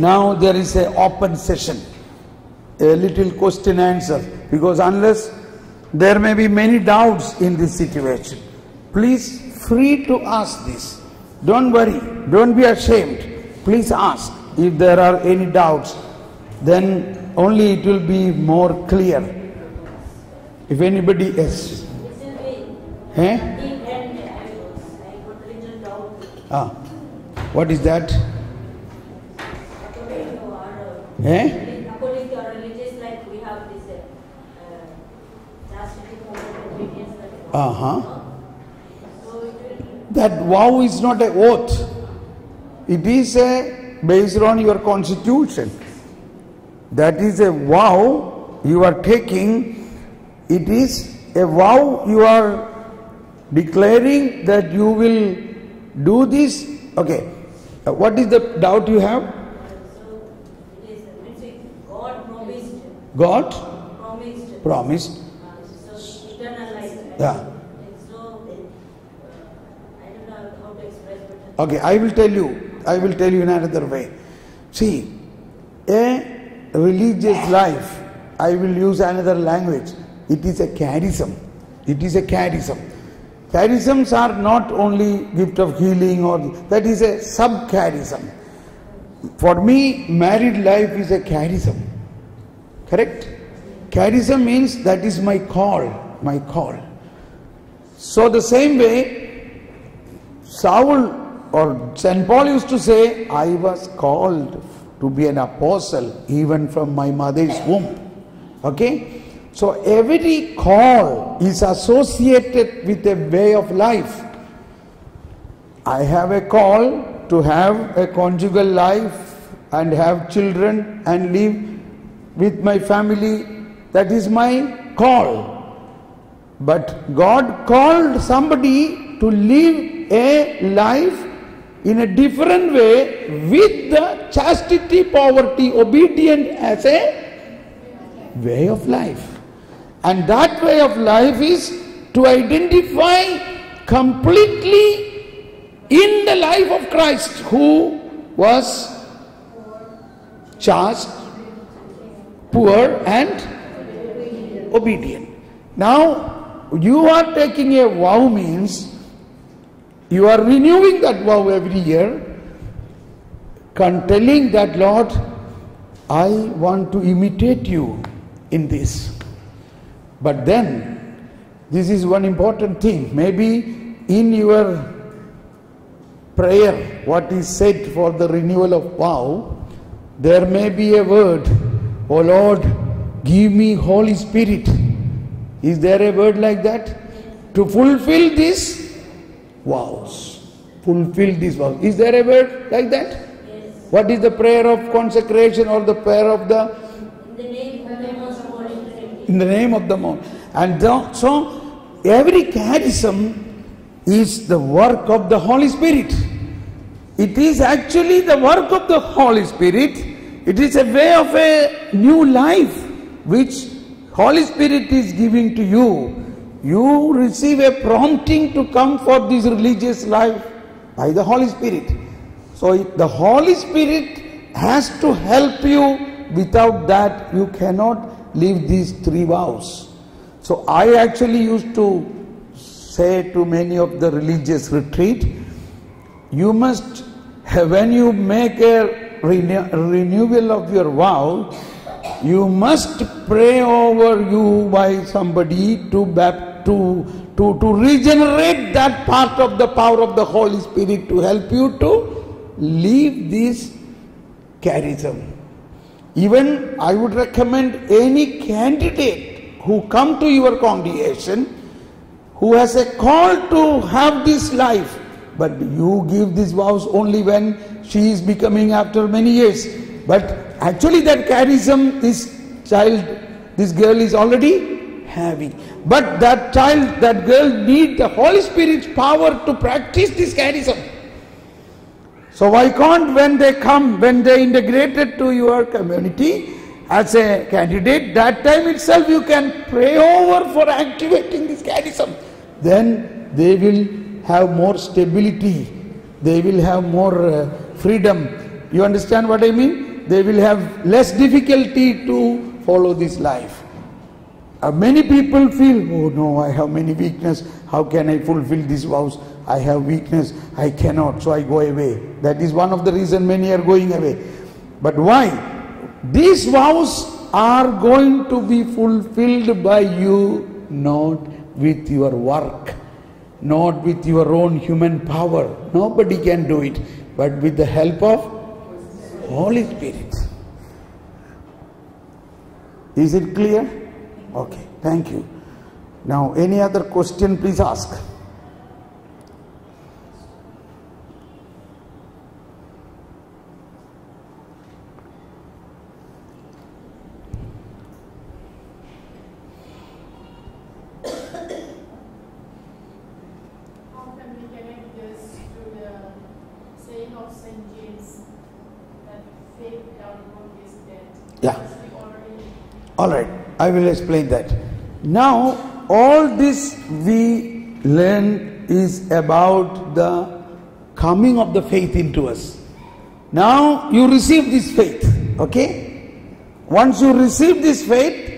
Now there is an open session, a little question answer, because unless there may be many doubts in this situation. Please free to ask this. Don't worry, don't be ashamed. Please ask. If there are any doubts, then only it will be more clear. If anybody else. What is that? According to our religious life, we have this chastity, obedience. That vow is not an oath. It is based on your constitution. That is a vow you are taking. It is a vow you are declaring that you will do this. Okay. What is the doubt you have? So it is God promised. God promised. So eternal life. Yeah. So I don't know how to express it. Okay, I will tell you in another way. See, a religious life, I will use another language. It is a charism. It is a charism. Charisms are not only gift of healing, or that is a sub-charism. For me, married life is a charism. Correct? Charism means that is my call. So the same way, Saul or St. Paul used to say, I was called to be an apostle even from my mother's womb. Okay? So every call is associated with a way of life. I have a call to have a conjugal life and have children and live with my family. That is my call. But God called somebody to live a life in a different way with the chastity, poverty, obedience as a way of life. And that way of life is to identify completely in the life of Christ, who was chaste, poor and obedient. Now, you are taking a vow means you are renewing that vow every year, telling that, Lord, I want to imitate you in this. But then, this is one important thing. Maybe in your prayer, what is said for the renewal of vow, there may be a word, oh Lord, give me Holy Spirit. Is there a word like that? To fulfill these vows. Fulfill these vows. Is there a word like that? Yes. What is the prayer of consecration or the prayer of the? In the name of the Most. And so every charism is the work of the Holy Spirit. It is actually the work of the Holy Spirit. It is a way of a new life which Holy Spirit is giving to you. You receive a prompting to come for this religious life by the Holy Spirit. So the Holy Spirit has to help you. Without that, you cannot live these three vows. So I actually used to say to many of the religious retreat, you must, when you make a renewal of your vow, you must pray over you by somebody to regenerate that part of the power of the Holy Spirit to help you to live this charism. Even I would recommend any candidate who come to your congregation who has a call to have this life, but you give these vows only when she is becoming after many years. But actually that charism this girl is already having. But that child, that girl needs the Holy Spirit's power to practice this charism. So why can't when they come, when they integrated to your community as a candidate, that time itself you can pray over for activating this charism. Then they will have more stability. They will have more freedom. You understand what I mean? will have less difficulty to follow this life. Many people feel, oh no, I have many weakness. How can I fulfill this vows? I have weakness. I cannot, so I go away. That is one of the reasons many are going away. But why? These vows are going to be fulfilled by you, not with your work, not with your own human power. Nobody can do it, but with the help of Holy Spirit. Is it clear? Okay, thank you. Now, any other question, please ask. How can we connect this to the saying of St. James that faith without work is dead? Yeah. Because we already All right, I will explain that. Now, all this we learn is about the coming of the faith into us. Now, you receive this faith, okay? Once you receive this faith,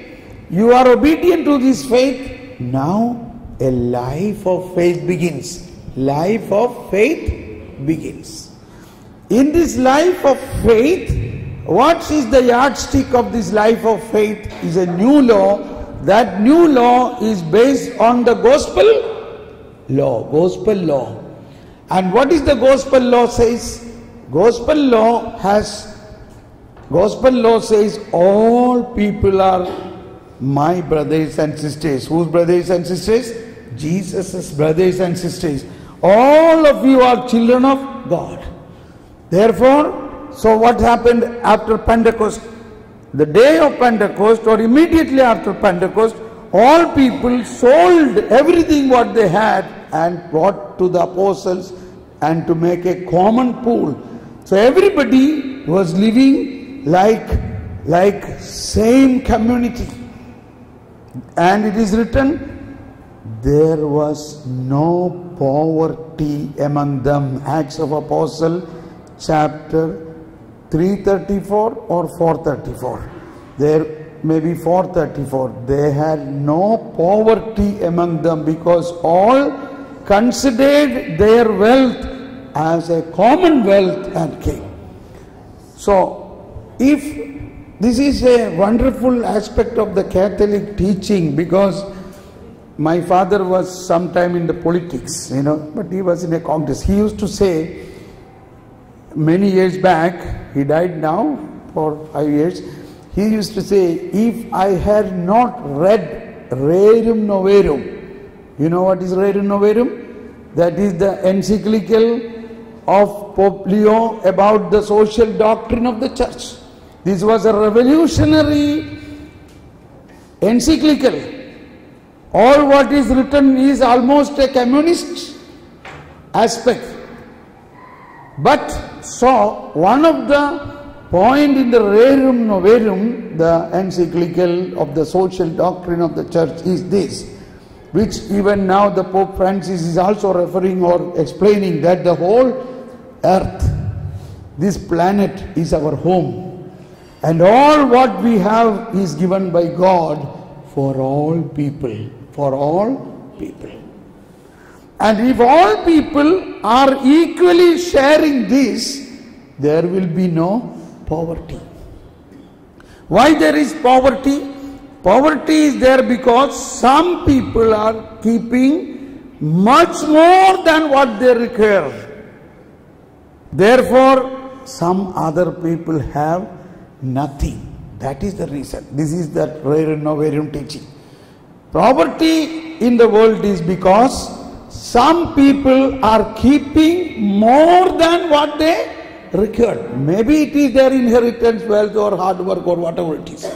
you are obedient to this faith. Now, a life of faith begins. Life of faith begins. In this life of faith, what is the yardstick of this life of faith is a new law. That new law is based on the gospel law. Gospel law. And what is the gospel law says? Gospel law says all people are my brothers and sisters. Whose brothers and sisters? Jesus' brothers and sisters. All of you are children of God. Therefore, so what happened after Pentecost? The day of Pentecost or immediately after Pentecost, all people sold everything what they had and brought to the apostles and to make a common pool. So everybody was living like same community. And it is written, there was no poverty among them. Acts of Apostle chapter 334 or 434. There may be 434. They had no poverty among them because all considered their wealth as a commonwealth and came. So, if this is a wonderful aspect of the Catholic teaching, because my father was sometime in the politics, but he was in a Congress. He used to say, many years back, he died now for 5 years, he used to say, if I had not read Rerum Novarum, you know what is Rerum Novarum? That is the encyclical of Pope Leo about the social doctrine of the church. This was a revolutionary encyclical. All what is written is almost a communist aspect. But so one of the point in the Rerum Novarum, the encyclical of the social doctrine of the church, is this, which even now the Pope Francis is also referring or explaining, that the whole earth, this planet is our home, and all what we have is given by God for all people, for all people. And if all people are equally sharing this, there will be no poverty. Why there is poverty? Poverty is there because some people are keeping much more than what they require. Therefore, some other people have nothing. That is the reason. This is that Rerum Novarum teaching. Poverty in the world is because some people are keeping more than what they require. Maybe it is their inheritance, wealth or hard work or whatever it is.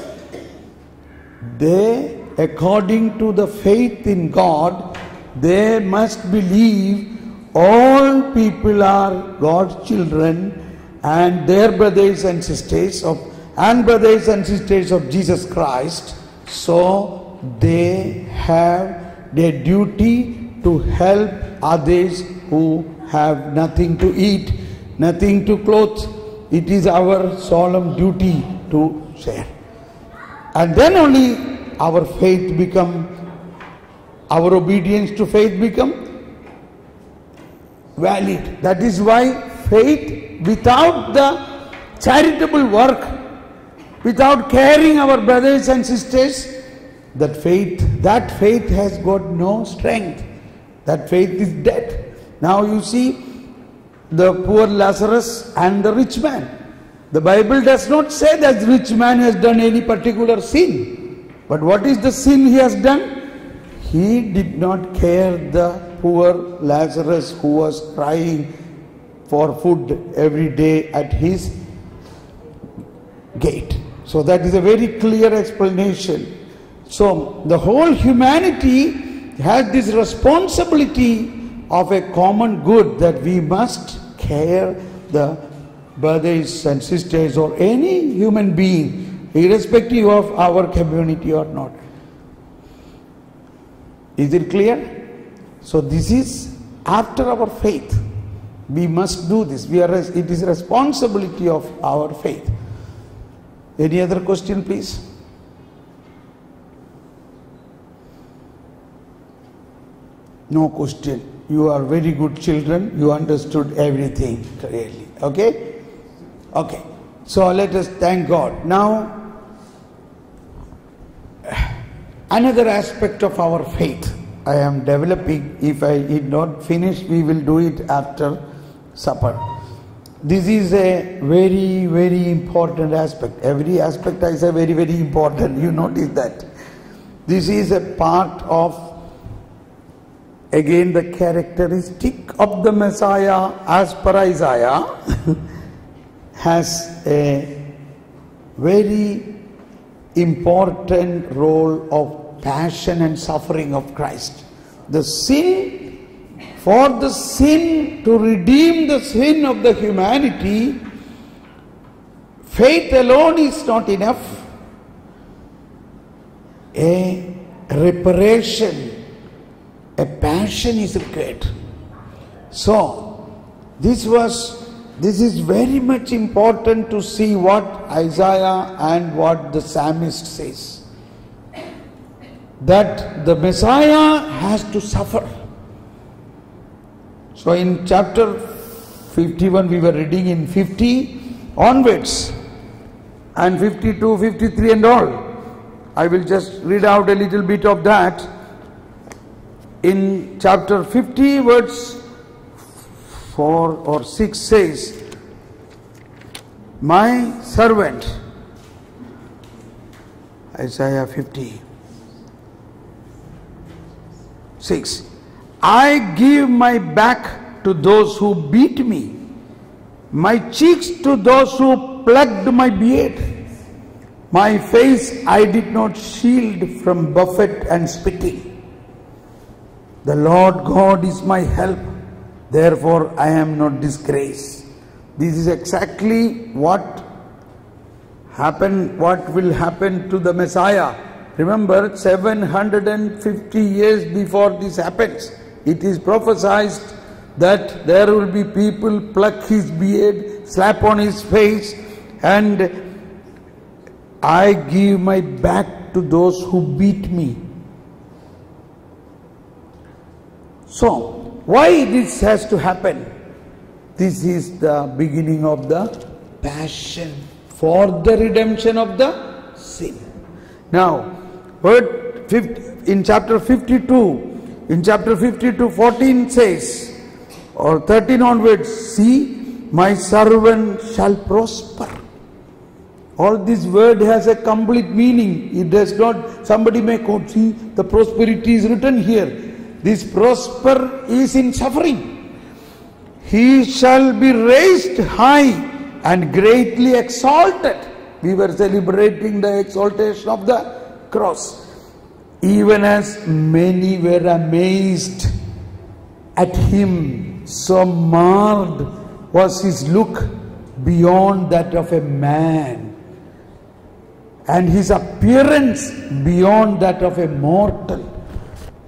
They, according to the faith in God, they must believe all people are God's children and their brothers and sisters of Jesus Christ. So they have their duty to help others who have nothing to eat, nothing to clothe, it is our solemn duty to share. And then only our faith become, our obedience to faith become valid. That is why faith without the charitable work, without caring our brothers and sisters, that faith has got no strength. That faith is dead. Now you see the poor Lazarus and the rich man. The Bible does not say that the rich man has done any particular sin. But what is the sin he has done? He did not care the poor Lazarus who was crying for food every day at his gate. So that is a very clear explanation. So the whole humanity has this responsibility of a common good, that we must care the brothers and sisters or any human being, irrespective of our community or not. Is it clear? So this is after our faith. We must do this. It is responsibility of our faith. Any other question, please? No question. You are very good children. You understood everything clearly. Okay? Okay. So let us thank God. Now, another aspect of our faith I am developing. If I did not finish, we will do it after supper. This is a very, very important aspect. Every aspect I say very, very important. You notice that. This is a part of, again, the characteristic of the Messiah as per Isaiah has a very important role of passion and suffering of Christ. The sin, for the sin to redeem the sin of the humanity, faith alone is not enough. A reparation, a passion is required. So, this is very much important to see what Isaiah and what the psalmist says. That the Messiah has to suffer. So in chapter 51 we were reading in 50 onwards and 52, 53 and all. I will just read out a little bit of that. In chapter 50 verse 4 or 6 says, my servant, Isaiah 50, 6, I give my back to those who beat me, my cheeks to those who plucked my beard. My face I did not shield from buffet and spitting. The Lord God is my help, therefore I am not disgraced. This is exactly what will happen to the Messiah. Remember, 750 years before this happens, it is prophesied that there will be people pluck his beard, slap on his face, and I give my back to those who beat me. So, why this has to happen? This is the beginning of the passion for the redemption of the sin. Now, in chapter 52, 14 says, or 13 onwards, see, my servant shall prosper. All this word has a complete meaning. It does not, somebody may quote, see, the prosperity is written here. This prosper is in suffering. He shall be raised high and greatly exalted. We were celebrating the exaltation of the cross. Even as many were amazed at him, so marred was his look beyond that of a man, and his appearance beyond that of a mortal.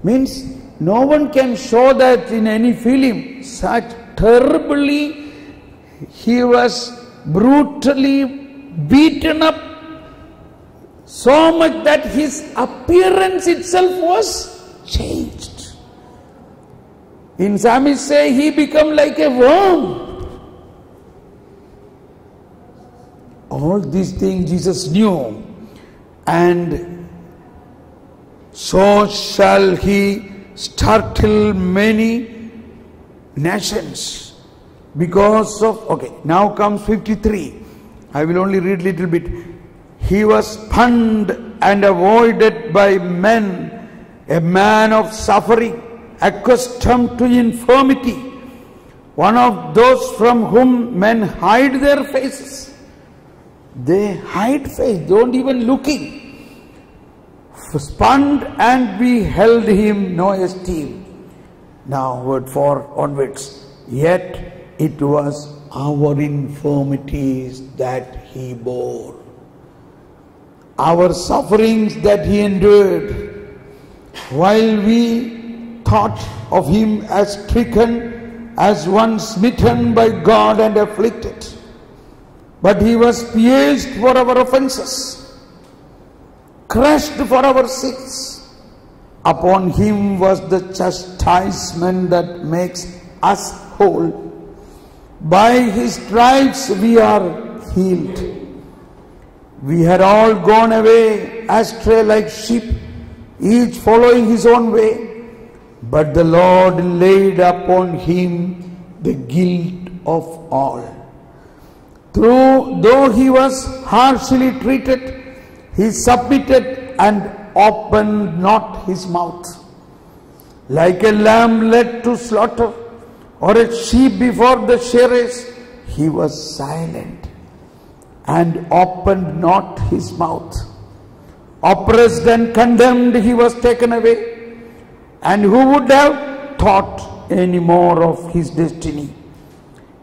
Means no one can show that in any film. Such terribly he was brutally beaten up so much that his appearance itself was changed. In Psalmist say he became like a worm. All these things Jesus knew, and so shall he startle many nations because of, okay, now comes 53. I will only read little bit. He was shunned and avoided by men, a man of suffering, accustomed to infirmity, one of those from whom men hide their faces. They hide face, don't even looking. Spurned, and we held him no esteem. Now word 4 onwards. Yet it was our infirmities that he bore, our sufferings that he endured, while we thought of him as stricken, as one smitten by God and afflicted. But he was pierced for our offenses, crushed for our sins. Upon him was the chastisement that makes us whole. By his stripes we are healed. We had all gone away astray like sheep, each following his own way. But the Lord laid upon him the guilt of all. Though he was harshly treated, he submitted and opened not his mouth. Like a lamb led to slaughter, or a sheep before the shearers, he was silent and opened not his mouth. Oppressed and condemned, he was taken away. And who would have thought any more of his destiny?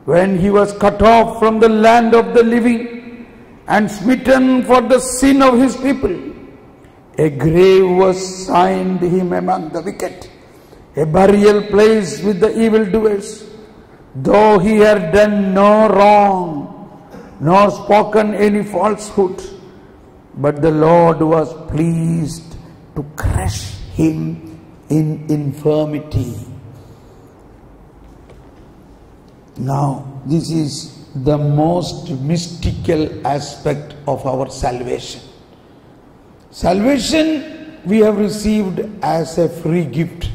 When he was cut off from the land of the living and smitten for the sin of his people, a grave was assigned him among the wicked, a burial place with the evildoers. Though he had done no wrong, nor spoken any falsehood, but the Lord was pleased to crush him in infirmity. Now, this is the most mystical aspect of our salvation. Salvation we have received as a free gift.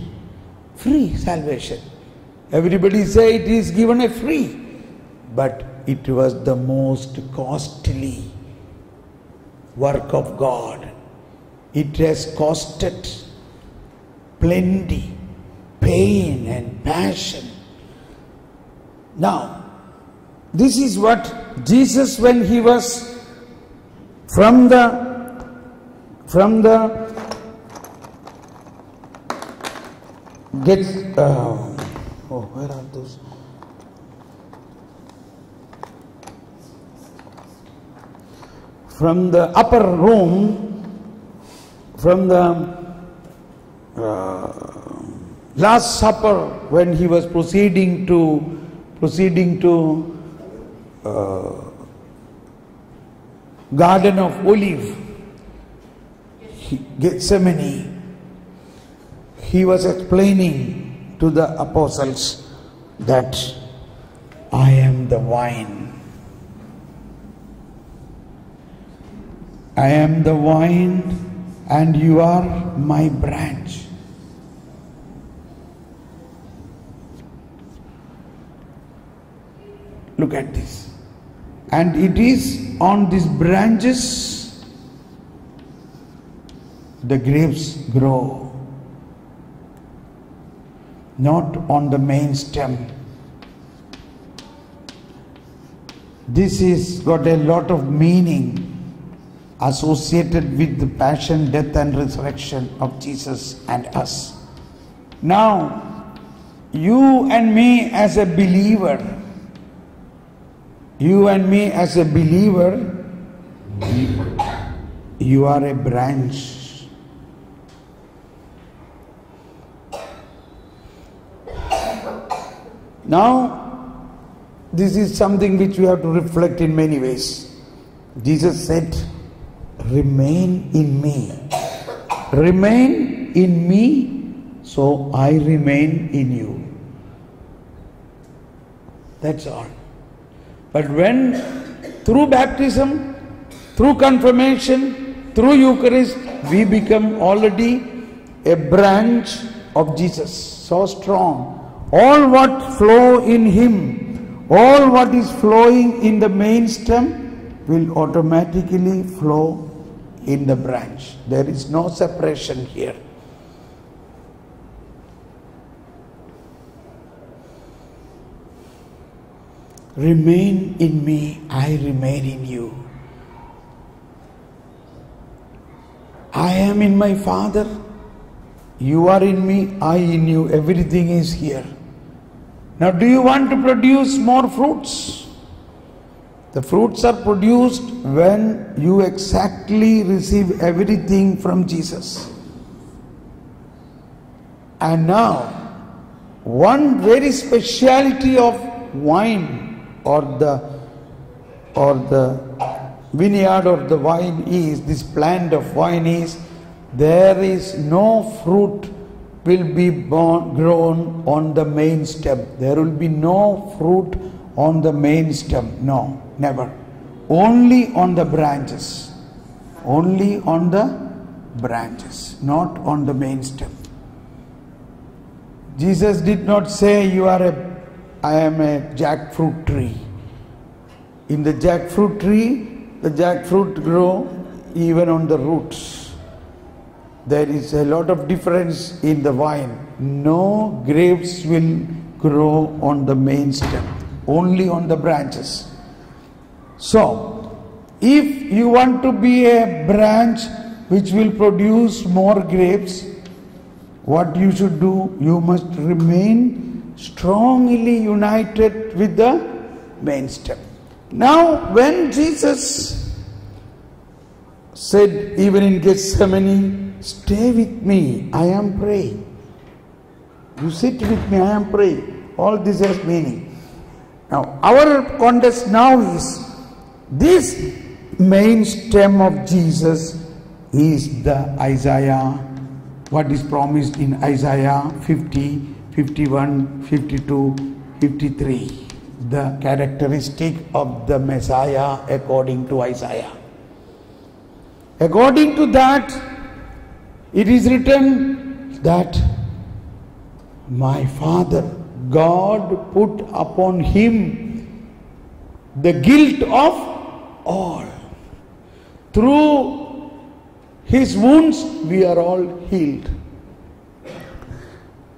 Free salvation. Everybody say it is given a free. But it was the most costly work of God. It has costed plenty, pain and passion. Now, this is what Jesus, when he was from the where are those? From the upper room, from the Last Supper, when he was proceeding to Garden of Olive, Gethsemane, he was explaining to the apostles that I am the vine. I am the vine and you are my branch. Look at this. And it is on these branches the grapes grow, not on the main stem. This is got a lot of meaning associated with the passion, death and resurrection of Jesus and us. Now, you and me as a believer, you are a branch. Now, this is something which we have to reflect in many ways. Jesus said, remain in me. Remain in me, so I remain in you. That's all. But when through baptism, through confirmation, through Eucharist, we become already a branch of Jesus, so strong. All what flow in Him, all what is flowing in the main stem will automatically flow in the branch. There is no separation here. Remain in me, I remain in you. I am in my Father, you are in me, I in you, everything is here. Now do you want to produce more fruits? The fruits are produced when you exactly receive everything from Jesus. And now, one very speciality of wine or the vineyard or the wine is, this plant of wine is, there is no fruit will be grown on the main stem. There will be no fruit on the main stem. No, never. Only on the branches. Only on the branches, not on the main stem. Jesus did not say I am a jackfruit tree. In the jackfruit tree, the jackfruit grow even on the roots. There is a lot of difference in the vine. No grapes will grow on the main stem, only on the branches. So, if you want to be a branch which will produce more grapes, what you should do? You must remain strongly united with the main stem. Now, when Jesus said, even in Gethsemane, stay with me, I am praying. You sit with me, I am praying. All this has meaning. Now, our contest now is, this main stem of Jesus is the Isaiah, what is promised in Isaiah 50, 51, 52, 53. The characteristic of the Messiah according to Isaiah. According to that, it is written that my Father, God, put upon Him the guilt of all. Through His wounds we are all healed.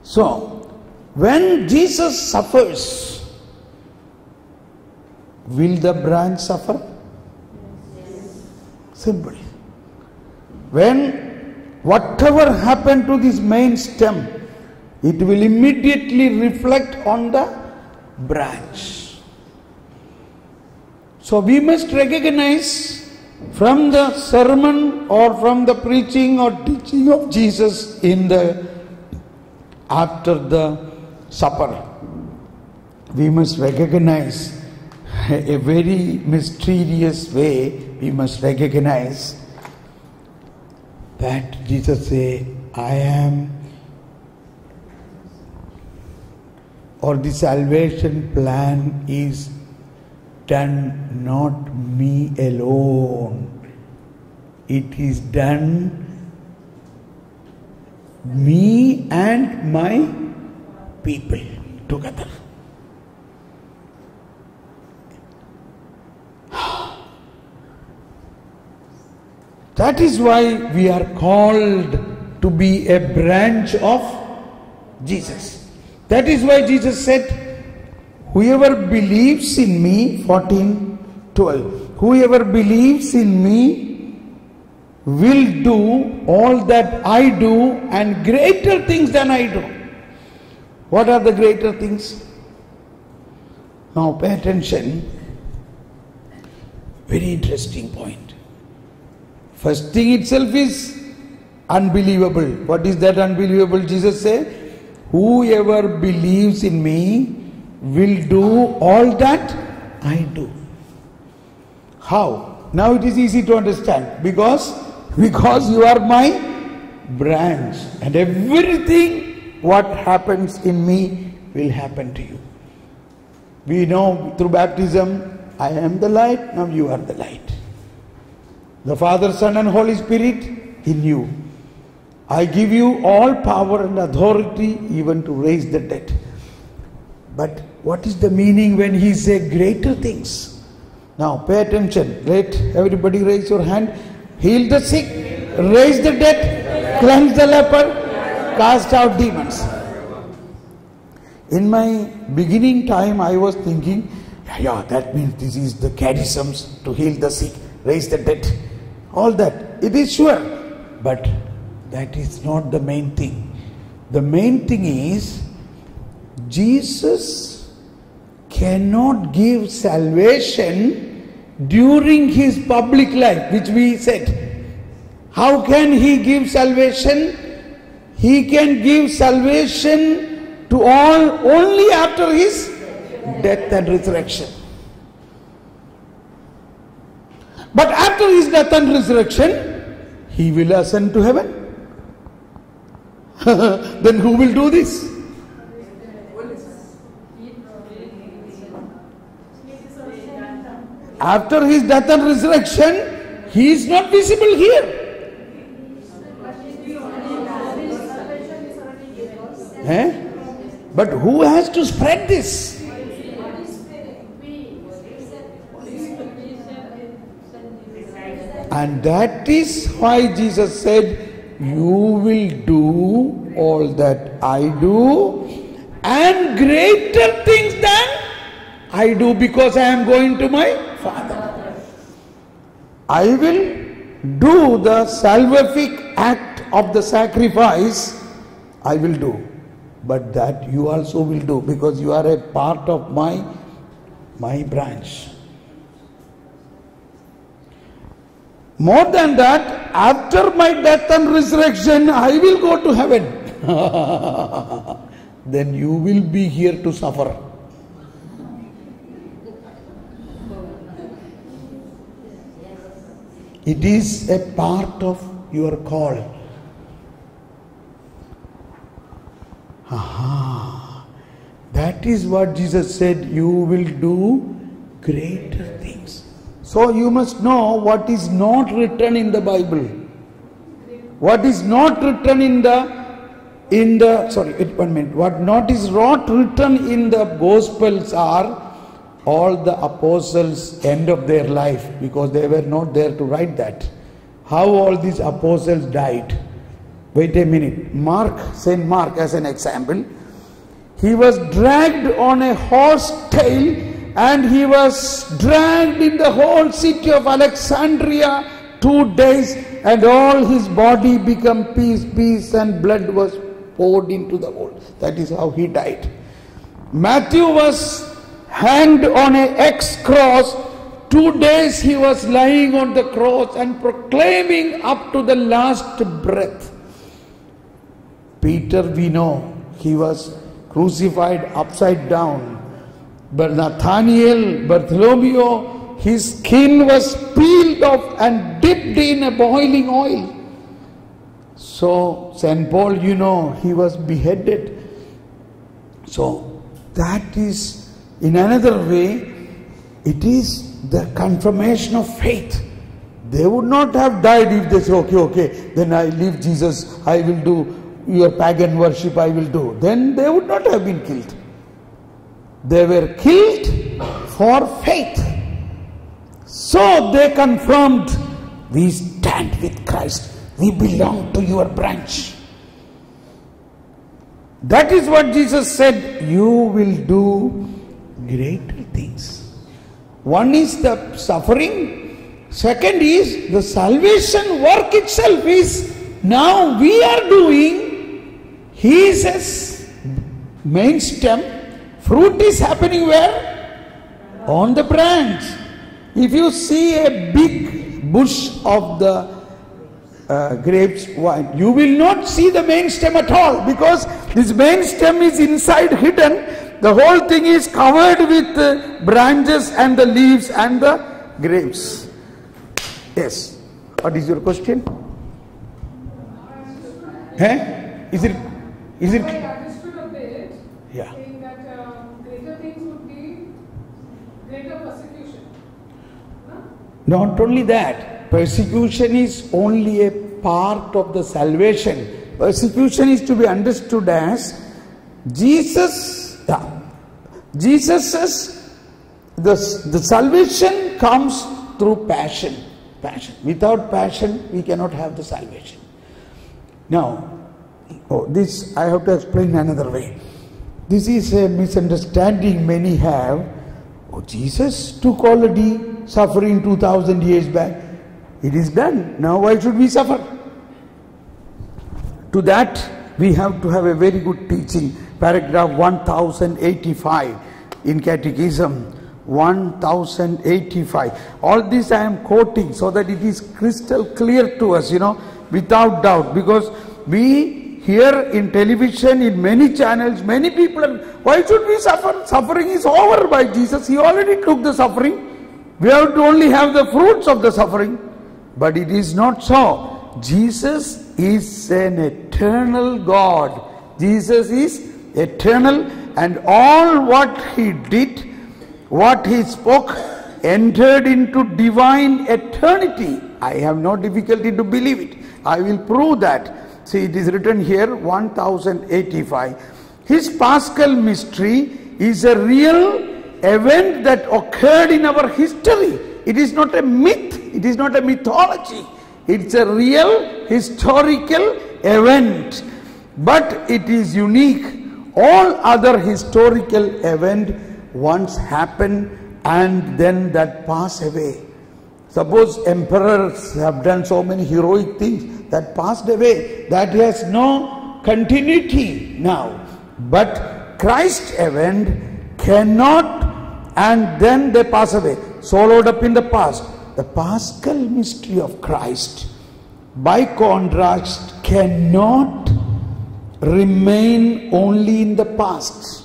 So, when Jesus suffers, will the branch suffer? Simple. When whatever happened to this main stem, it will immediately reflect on the branch. So we must recognize from the sermon or from the preaching or teaching of Jesus after the supper, we must recognize a very mysterious way. We must recognize that Jesus said, I am, or the salvation plan is done not me alone. It is done me and my people together. That is why we are called to be a branch of Jesus. That is why Jesus said, whoever believes in me, 14:12, whoever believes in me will do all that I do and greater things than I do. What are the greater things? Now pay attention. Very interesting point. First thing itself is unbelievable. What is that unbelievable? Jesus said, whoever believes in me will do all that I do. How? Now it is easy to understand. Because you are my branch, and everything what happens in me will happen to you. We know through baptism, I am the light, now you are the light. The Father, Son and Holy Spirit in you. I give you all power and authority even to raise the dead. But what is the meaning when he says greater things? Now pay attention. Let everybody raise your hand. Heal the sick, raise the dead, cleanse the leper, cast out demons. In my beginning time I was thinking, yeah, that means this is the charisms to heal the sick, raise the dead. All that. It is sure. But that is not the main thing. The main thing is Jesus cannot give salvation during his public life, which we said. How can he give salvation? He can give salvation to all only after his death and resurrection. But after his death and resurrection, he will ascend to heaven. Then who will do this? After his death and resurrection, he is not visible here. But who has to spread this? And that is why Jesus said, you will do all that I do and greater things than I do, because I am going to my Father. I will do the salvific act of the sacrifice. I will do. But that you also will do, because you are a part of my branch. More than that, after my death and resurrection, I will go to heaven. Then you will be here to suffer. It is a part of your call. That is what Jesus said, you will do greater things. So you must know what is not written in the Bible. What is not written what not is not written in the Gospels are all the apostles' end of their life, because they were not there to write that. How all these apostles died. Wait a minute. Saint Mark as an example. He was dragged on a horse tail, and he was dragged in the whole city of Alexandria 2 days, and all his body became piece, and blood was poured into the hole. That is how he died. Matthew was hanged on a X cross. 2 days he was lying on the cross and proclaiming up to the last breath. Peter, we know, he was crucified upside down. But Nathaniel, Bartholomew, his skin was peeled off and dipped in a boiling oil. So St. Paul, you know, he was beheaded. So that is, in another way, it is the confirmation of faith. They would not have died if they say, okay, then I leave Jesus, I will do your pagan worship, I will do. Then they would not have been killed. They were killed for faith. So they confirmed, we stand with Christ. We belong to your branch. That is what Jesus said, you will do greater things. One is the suffering. Second is the salvation work itself is now we are doing. He says main stem. Fruit is happening where? On the branch. If you see a big bush of the grapes wine, you will not see the main stem at all, because this main stem is inside hidden. the whole thing is covered with branches and the leaves and the grapes. Yes. What is your question? Is it? I understood a bit, Yeah. saying that greater things would be greater persecution. Huh? Not only that, persecution is only a part of the salvation. Persecution is to be understood as Jesus. The salvation comes through passion. Without passion, we cannot have the salvation. Now, this I have to explain another way. This is a misunderstanding many have. Jesus took already suffering 2000 years back. It is done. Now why should we suffer? To that we have to have a very good teaching. Paragraph 1085 in Catechism. 1085. All this I am quoting so that it is crystal clear to us, without doubt. Because we hear in television, in many channels, many people are, why should we suffer? Suffering is over by Jesus. He already took the suffering. We have to only have the fruits of the suffering. But it is not so. Jesus is an eternal God. Jesus is eternal, and all what he did, what he spoke, entered into divine eternity. I have no difficulty to believe it. I will prove that. See, it is written here, 1085. His Paschal mystery is a real event that occurred in our history. It is not a myth. It is not a mythology. It's a real historical event. But it is unique. All other historical events once happened and then that pass away. Suppose emperors have done so many heroic things that passed away. That has no continuity now. But Christ's event cannot, and then they pass away, swallowed up in the past. The Paschal mystery of Christ, by contrast, cannot remain only in the past.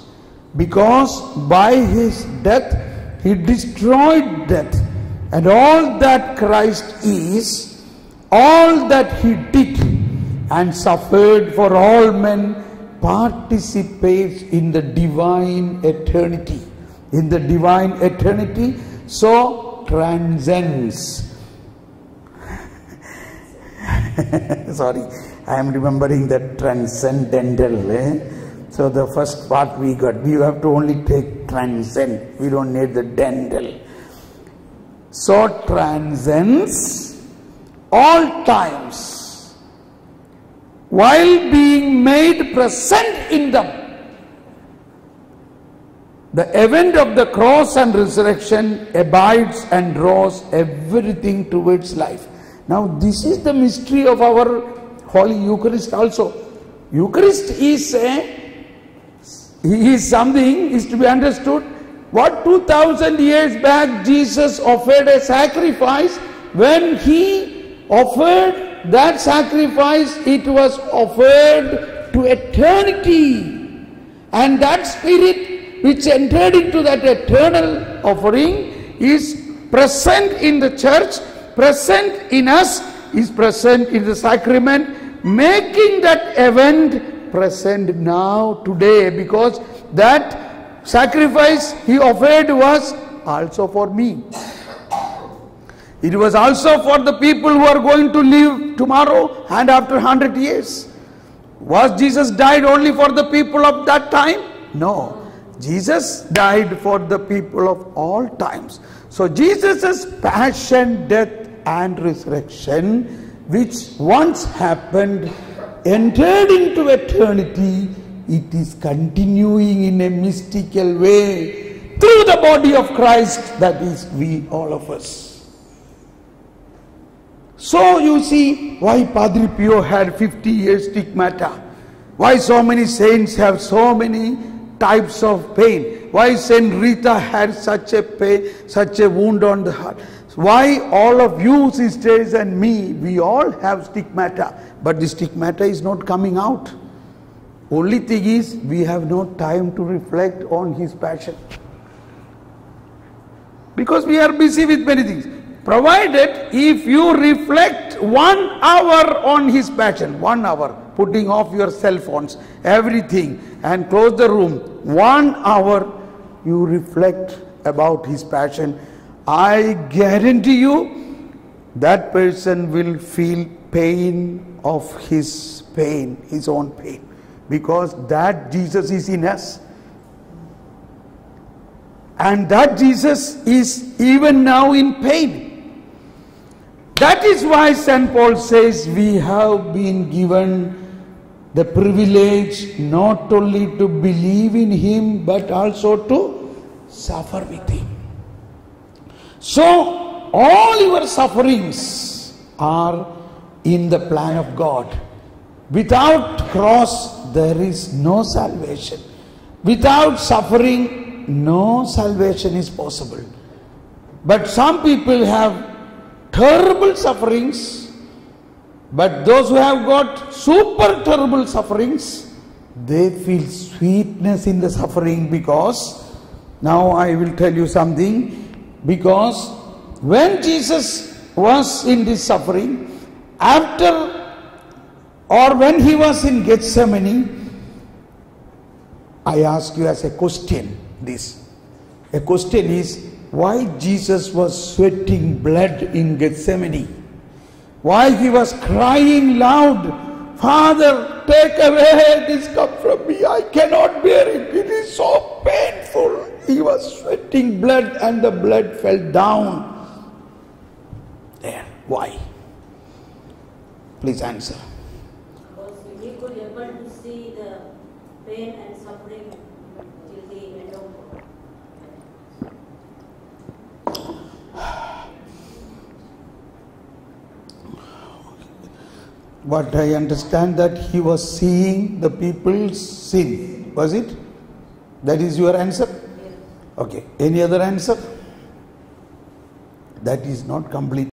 Because by his death, he destroyed death. And all that Christ is, all that he did and suffered for all men, participates in the divine eternity. In the divine eternity, so transcends. Sorry, I am remembering that transcendental. So the first part we got, we have to only take transcend. We don't need the dental. So transcends all times while being made present in them. The event of the cross and resurrection abides and draws everything towards life. Now this is the mystery of our Holy Eucharist also. Eucharist is something is to be understood. What 2000 years back Jesus offered a sacrifice, when he offered that sacrifice, it was offered to eternity. And that spirit which entered into that eternal offering is present in the church, present in us, is present in the sacrament, making that event present now, today, because that sacrifice he offered was also for me. It was also for the people who are going to live tomorrow and after 100 years. Was Jesus died only for the people of that time? No. Jesus died for the people of all times. So Jesus' passion, death and resurrection, which once happened, entered into eternity. It is continuing in a mystical way through the body of Christ, that is we, all of us. So you see why Padre Pio had 50 years stigmata, why so many saints have so many types of pain, why Saint Rita had such a pain, such a wound on the heart, why all of you sisters and me, we all have stigmata, but the stigmata is not coming out. Only thing is, we have no time to reflect on his passion. Because we are busy with many things. Provided if you reflect 1 hour on his passion, 1 hour, putting off your cell phones, everything, and close the room, 1 hour you reflect about his passion, I guarantee you that person will feel pain of his pain, his own pain. Because that Jesus is in us. And that Jesus is even now in pain. That is why St. Paul says we have been given the privilege not only to believe in him but also to suffer with him. So all your sufferings are in the plan of God. Without cross there is no salvation. Without suffering no salvation is possible. But some people have terrible sufferings, but those who have got super terrible sufferings, they feel sweetness in the suffering. Because now I will tell you something, because when Jesus was in this suffering, after or when he was in Gethsemane, I ask you as a question this. A question is, why Jesus was sweating blood in Gethsemane? Why he was crying loud, Father, take away this cup from me. I cannot bear it. It is so painful. He was sweating blood and the blood fell down. There. Why? Please answer. Because we could able to see the pain and suffering till the end of But I understand that he was seeing the people's sin. Was it? That is your answer? Yes. Okay. Any other answer? That is not complete.